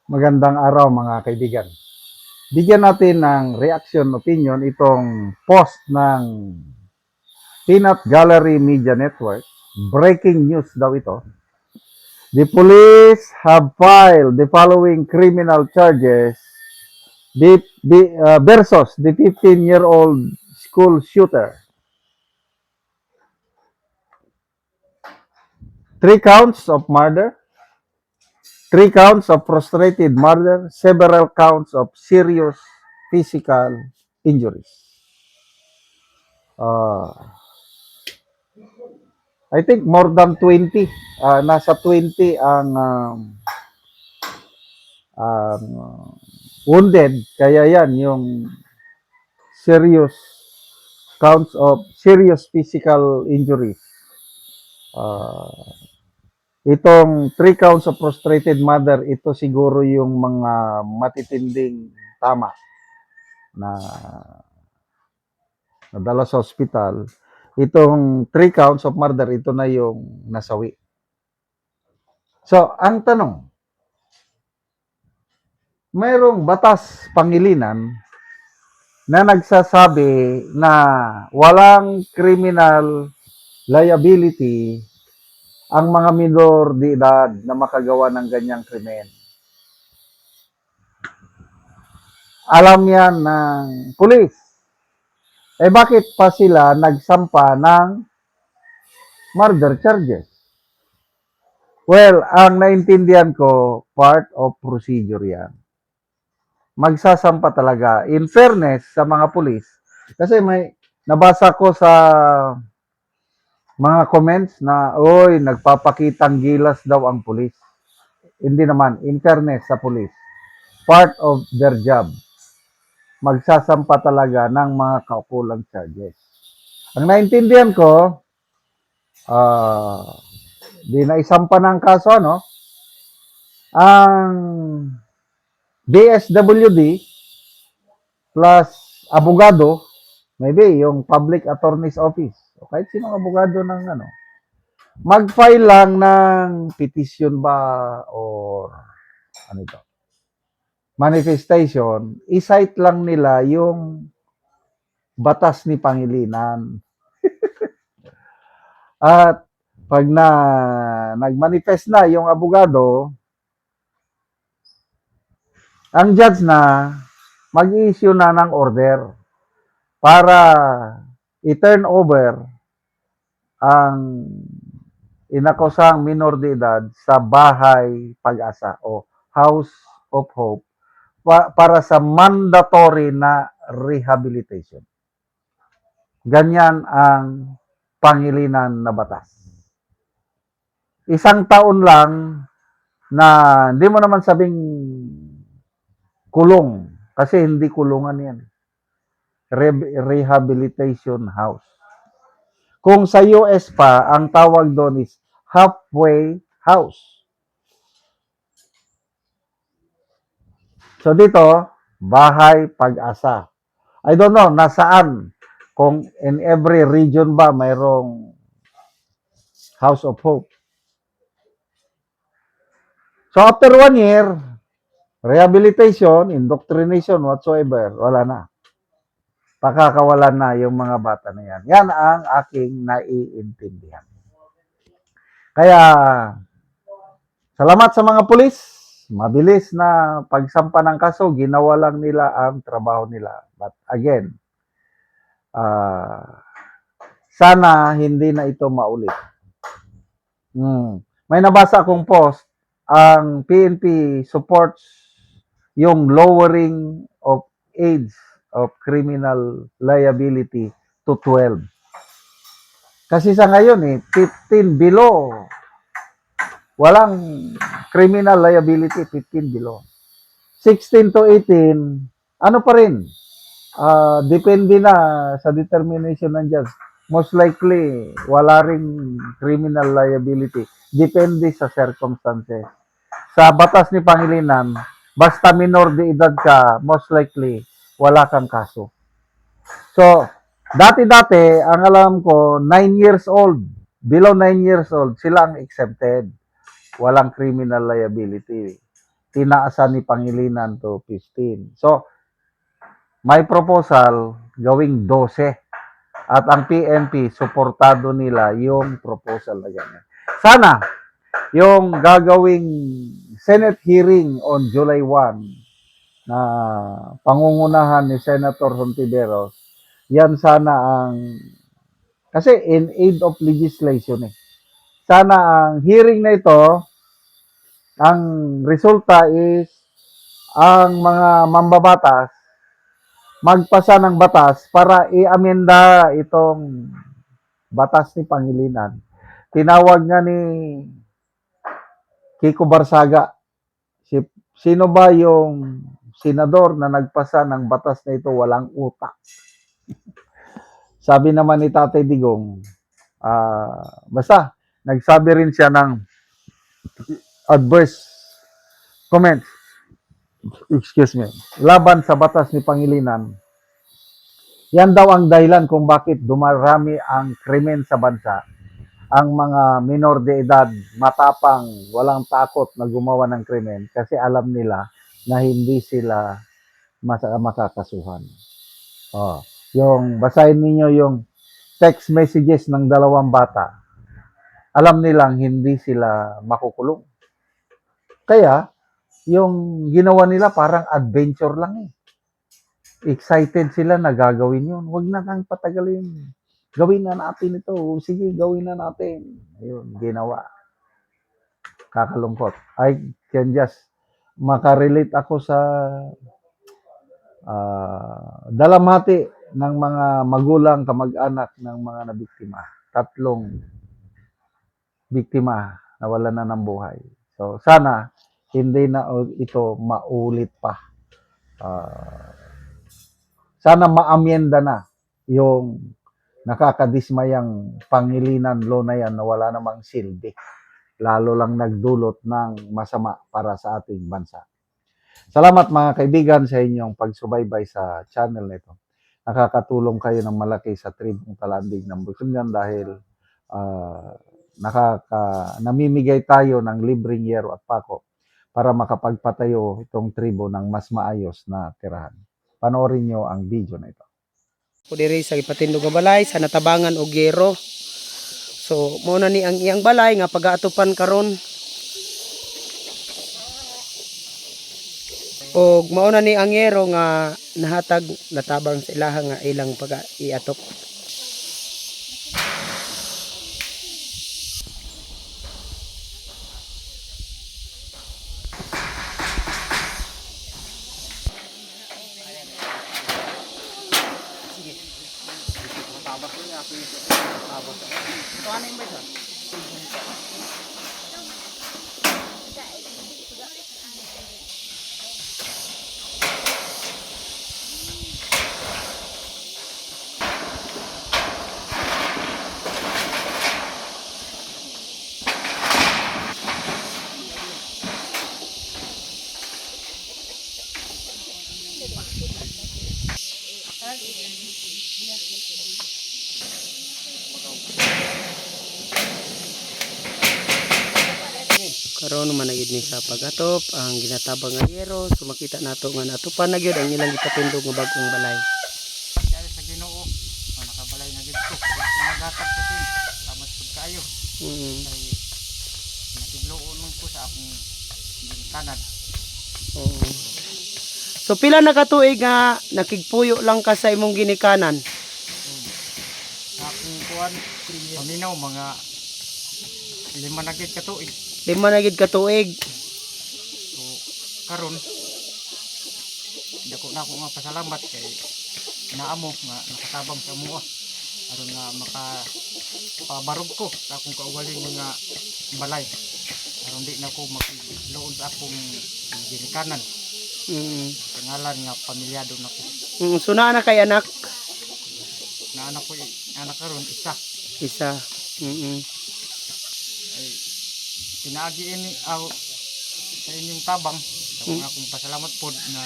Magandang araw mga kaibigan. Bigyan natin ng reaction opinion itong post ng Peanut Gallery Media Network. Breaking news daw ito. The police have filed the following criminal charges versus the 15-year-old school shooter. 3 counts of murder, 3 counts of frustrated murder, several counts of serious physical injuries. I think more than 20. Nasa 20 ang wounded. Kaya yan, yung serious counts of serious physical injuries. Itong 3 counts of frustrated murder, ito siguro yung mga matitinding tama na nadala sa hospital. Itong 3 counts of murder, ito na yung nasawi. So, ang tanong, mayroong batas pangilinan na nagsasabi na walang criminal liability ang mga minor de edad na makagawa ng ganyang krimen. Alam yan ng pulis. Bakit pa sila nagsampa ng murder charges? Well, ang naintindihan ko, part of procedure yan. Magsasampa talaga. In fairness sa mga pulis, kasi may nabasa ko sa mga comments na, oy, nagpapakitang gilas daw ang pulis. Hindi naman, in fairness sa pulis. Part of their job. Magsasampa talaga ng mga kaukulang charges. Ang naintindihan ko, di na isampa ng kaso, no? Ang DSWD plus abogado, maybe yung public attorney's office, o kahit sinong abogado ng mag-file lang ng petition ba or ano ito, manifestation, i-cite lang nila yung batas ni Pangilinan. At pag nag-manifest na yung abogado, ang judge na mag-issue na ng order para i-turn over ang inakusang minor de edad sa bahay pag-asa o House of Hope para sa mandatory na rehabilitation. Ganyan ang Pangilinan na batas. 1 taon lang na hindi mo naman sabing kulong kasi hindi kulungan yan. Rehabilitation house. Kung sa US pa, ang tawag doon is halfway house. So dito, bahay pag-asa. I don't know, nasaan? Kung in every region ba mayroong House of Hope. So after 1 year, rehabilitation, indoctrination, whatsoever, wala na. Pakakawalan na yung mga bata na yan. Yan ang aking naiintindihan. Kaya, salamat sa mga pulis. Mabilis na pagsampa ng kaso, ginawa lang nila ang trabaho nila. But again, sana hindi na ito maulit. May nabasa akong post, ang PNP supports yung lowering of age of criminal liability to 12. Kasi sa ngayon 15 below. Walang criminal liability, 15 below. 16 to 18, ano pa rin? Depende na sa determination ng judge. Most likely, wala ring criminal liability. Depende sa circumstances. Sa batas ni Pangilinan, basta minor de edad ka, most likely, wala kang kaso. So, dati-dati, ang alam ko, 9 years old, below 9 years old, sila ang exempted. Walang criminal liability. tinaasan ni Pangilinan to 15. So, may proposal gawing 12 at ang PNP suportado nila yung proposal na ganyan. Sana yung gagawing Senate hearing on July 1 na pangungunahan ni Senator Hontiveros, yan sana ang, kasi in aid of legislation eh. Sana ang hearing na ito, ang resulta is ang mga mambabatas magpasa ng batas para i-amenda itong batas ni Pangilinan. Tinawag nga ni Kiko Barsaga, sino ba yung senador na nagpasa ng batas na ito walang utak? Sabi naman ni Tatay Digong, basta nagsabi rin siya ng adverse comments, excuse me, laban sa batas ni Pangilinan. Yan daw ang dahilan kung bakit dumarami ang krimen sa bansa. Ang mga minor de edad, matapang, walang takot na gumawa ng krimen kasi alam nila na hindi sila makakasuhan. Yung basahin ninyo yung text messages ng dalawang bata. Alam nilang hindi sila makukulong. Kaya, yung ginawa nila parang adventure lang eh. Excited sila na gagawin yun. Huwag na kang patagalin. Gawin na natin ito. Sige, gawin na natin. Ayun, ginawa. Kakalungkot. I can just makarelate ako sa dalamhati ng mga magulang, kamag-anak ng mga nabiktima. 3 biktima na wala na ng buhay. So, sana hindi na ito maulit pa. Sana maamyenda na yung nakakadismayang Pangilinan law na yan na wala namang silbi. Lalo lang nagdulot ng masama para sa ating bansa. Salamat mga kaibigan sa inyong pagsubaybay sa channel nito. Nakakatulong kayo ng malaki sa tribong talandig ng Bukidnon dahil namimigay tayo ng libreng yero at pako para makapagpatayo itong tribo ng mas maayos na tirahan. Panoorin nyo ang video na ito. O diri sa ipatindog nga balay sa natabangan og yero. So mao na ni ang iyang balay nga pagaatupan karon. Og mao na ni ang yero nga nahatag natabang sa ilaha nga ilang pag-iatop. Karon man gid ni sa pagatop ang ginatabang nga yero, so makita nato nga natupan na gyud ang ilang gipatindog nga bag-ong balay. Kaya sa Ginoo, nakabalay na gid ko. Nagatag sa tin, tamat pud kaayo. Kay nakigloon man ko sa akong ginikanan. Oo. So pila na ka tuig nga nakigpuyo lang ka sa imong ginikanan? Sa akong kuan, paminaw mga 5 na gid ka tuig. 5 na gid ka tuig. So karon dako na ako nga pasalamat kay inaamo nga nakatabang sa amo aron nga makapabarog ko sa akong kaugaling mga balay aron di na ko makigloon sa akong ginikanan. Pangalan nga pamilyado na ko. So naa na kay anak? Na anak ko anak karon isa. Ay pinaagi ini sa inyong tabang sa akong pasalamat pod na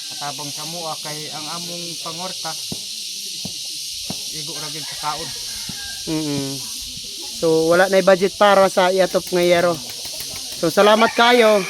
katabang sa mua kay ang among pangorta igo ra gyud sa kaon. So wala na budget para sa iatop nga yero. So salamat kayo.